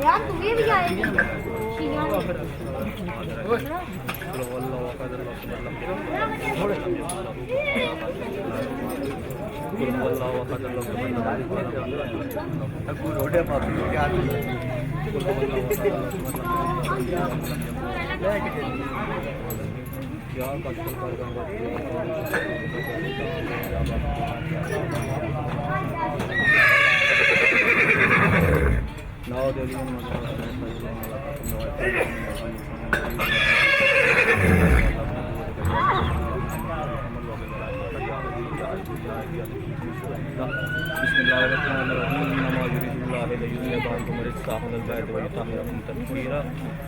यार तुम्हें भी आएगी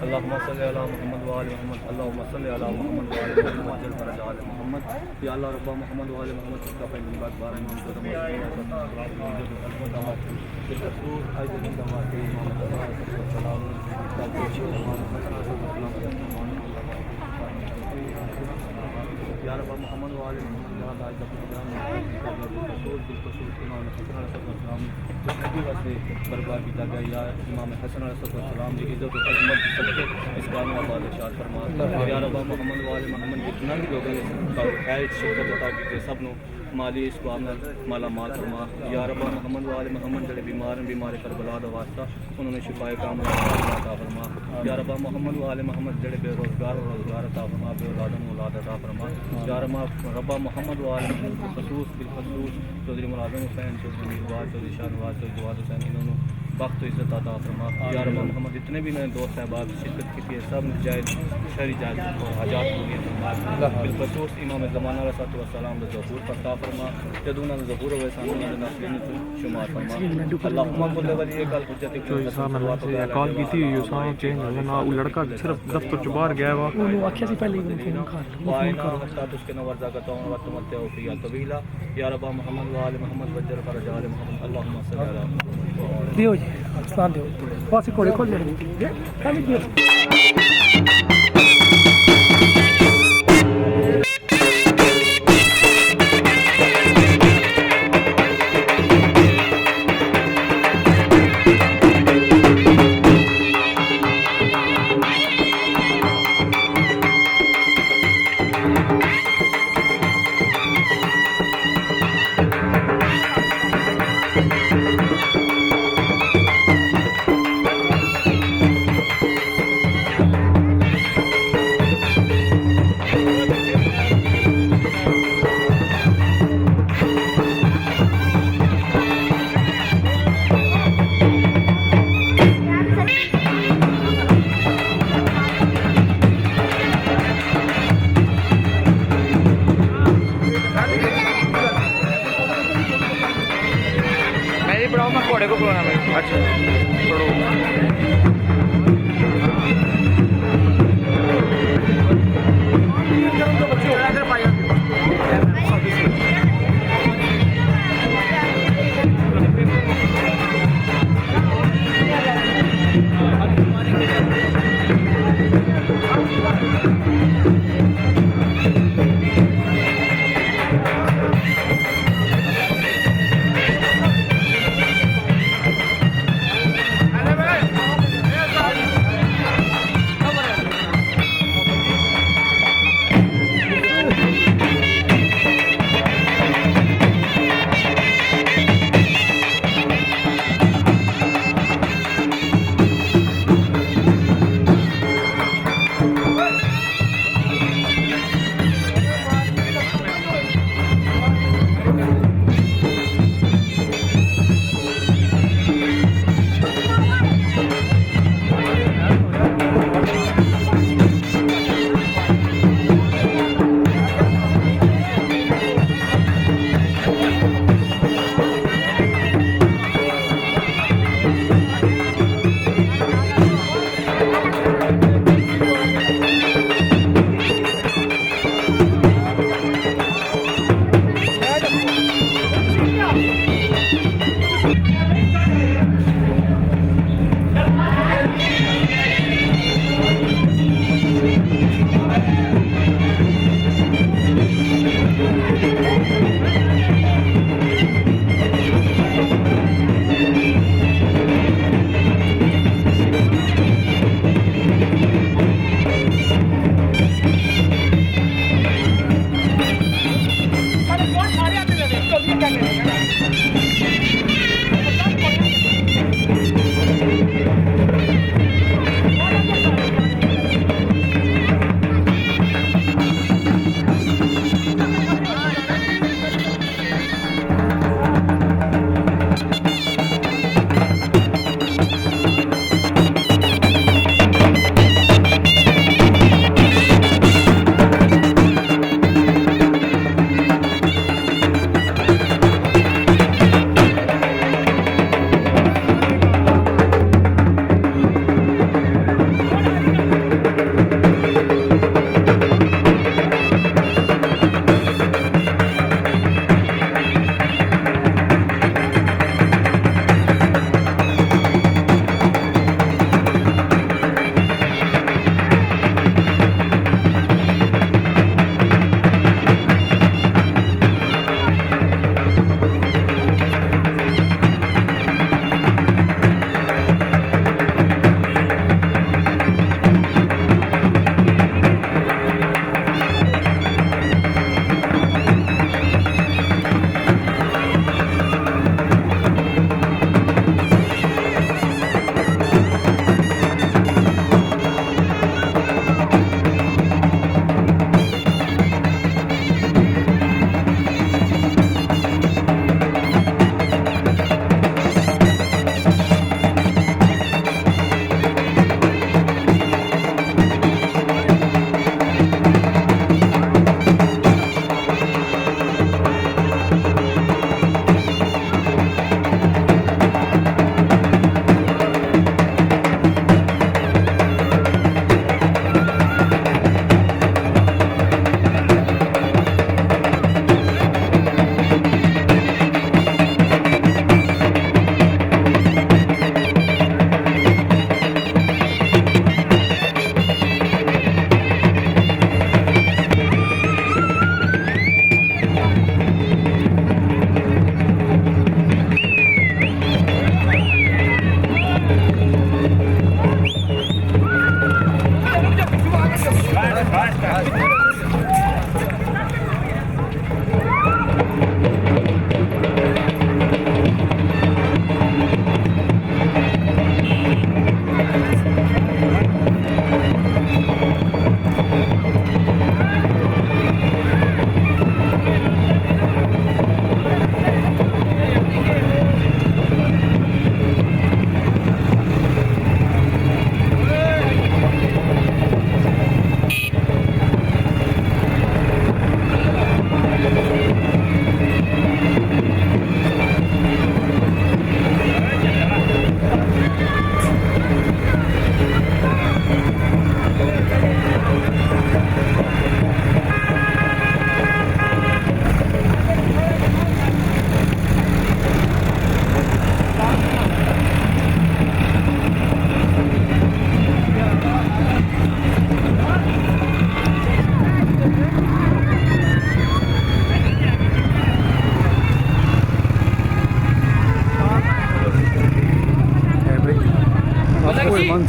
اللهم صل على محمد وآل محمد اللهم صل على محمد وآل محمد جل فرج آل محمد يا الله رب محمد وآل محمد كفى من بعد بار من قد ما بالرسول أيضا كما في محمد صلى الله عليه وسلم يا رب محمد وآل محمد يا الله عز وجل بالرسول إمام حسن عليه السلام برباد किया गया या इमाम हसन अलैहिस्सलाम की इज़्ज़त और अज़मत सबके इस काम में बादशाह फरमा या रब मोहम्मद वाले मोहम्मद जितना भी लोग है शिरकत अता की सब नो माली इस काम में माला माल फरमा या रब मोहम्मद वाले मोहम्मद जड़े बीमार करबला दा वास्ता उन्होंने शिफाए कामला अता फरमा या रब मोहम्मद वाले मोहम्मद जड़े बेरोजगार अता फरमा बेऔलाद अता फरमा या रब मोहम्मद वाले खसूस बिलखसूस चौधरी मुराद हुसैन चौधरी मीरवाज चौधरी शाहनवाज चौधरी जवाद हुसैन इन्होंने वक्त इज़्ज़त अता फरमा या रब मोहम्मद जितने भी मेरे दोस्त अहबाब शिरकत की थी सब जायज़ शहरी जायज़ और आज़ाद हुए बिलखसूस इमाम ज़माना अलैहिस्सलाम दा ज़हूर पता फरमा जदूना ज़हूर हुए सामने नासरीन शुमार फरमा अल्लाहुम्मा कुल वली कल हुज्जत जो साहब ने कॉल की थी यो साहब चेंज हो ना वो लड़का सिर्फ दफ्तर च बाहर गया हुआ वो आखिया से पहले फोन कर स्टेटस के नवर जागता हूं वक्त मत हो फिया तवीला या रब मोहम्मद व आले मोहम्मद वजर फरज आले मोहम्मद अल्लाहुम्मा सल्ली अला दियो जी सलाम दियो पास कोड़े खोल दे कम दियो घोड़े को बुलाना भाई अच्छा छोड़ो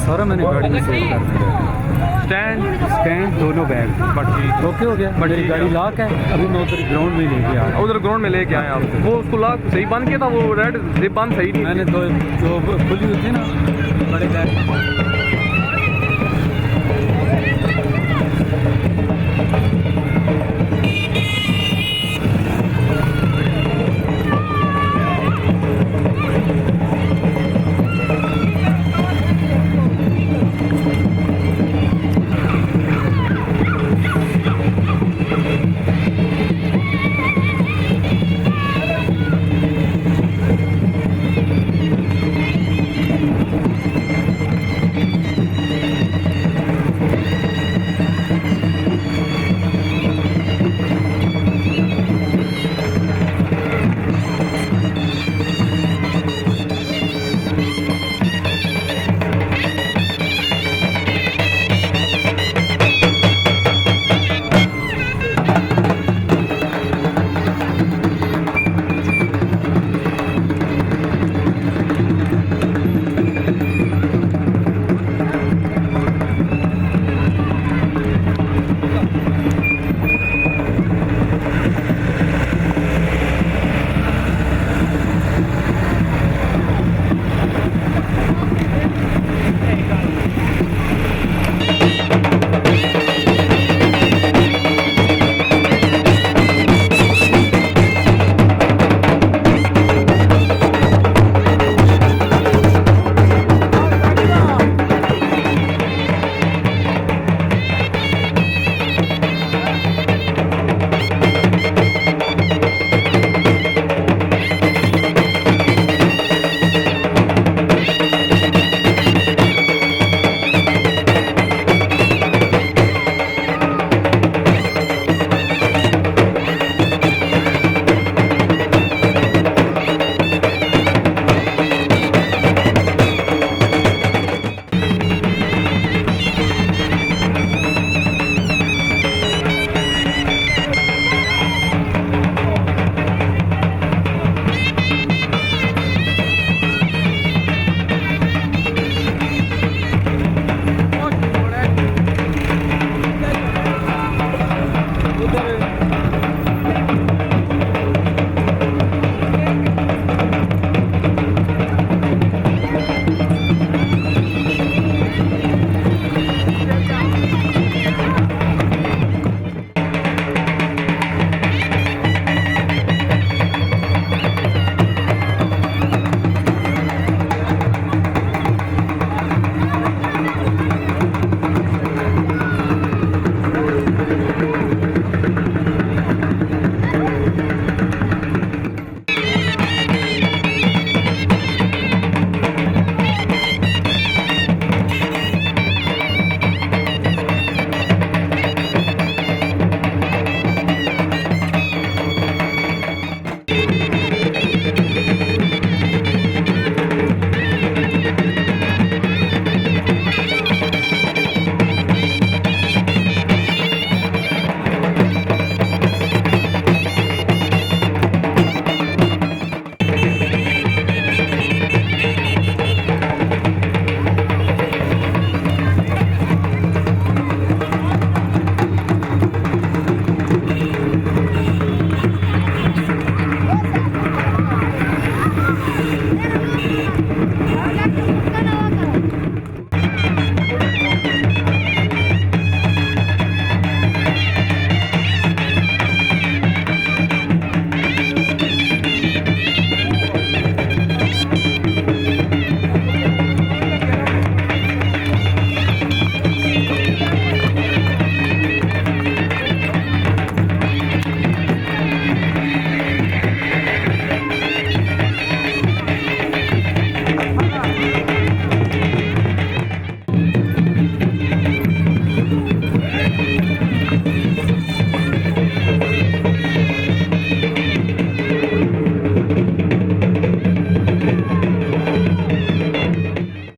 सारा मैंने गाड़ी में सेव कर दिया। स्टैंड दोनों बैग बट ठीक ओके हो गया। बट मेरी ठीक गाड़ी है। लॉक है, अभी मैं उधर ग्राउंड में लेके आ रहा हूँ। उधर ग्राउंड में लेके आए आप, वो उसको लॉक सही बंद किया था, वो रेड जिप बंद सही नहीं। मैंने दो जो खुली हुई थी ना बड़े बैग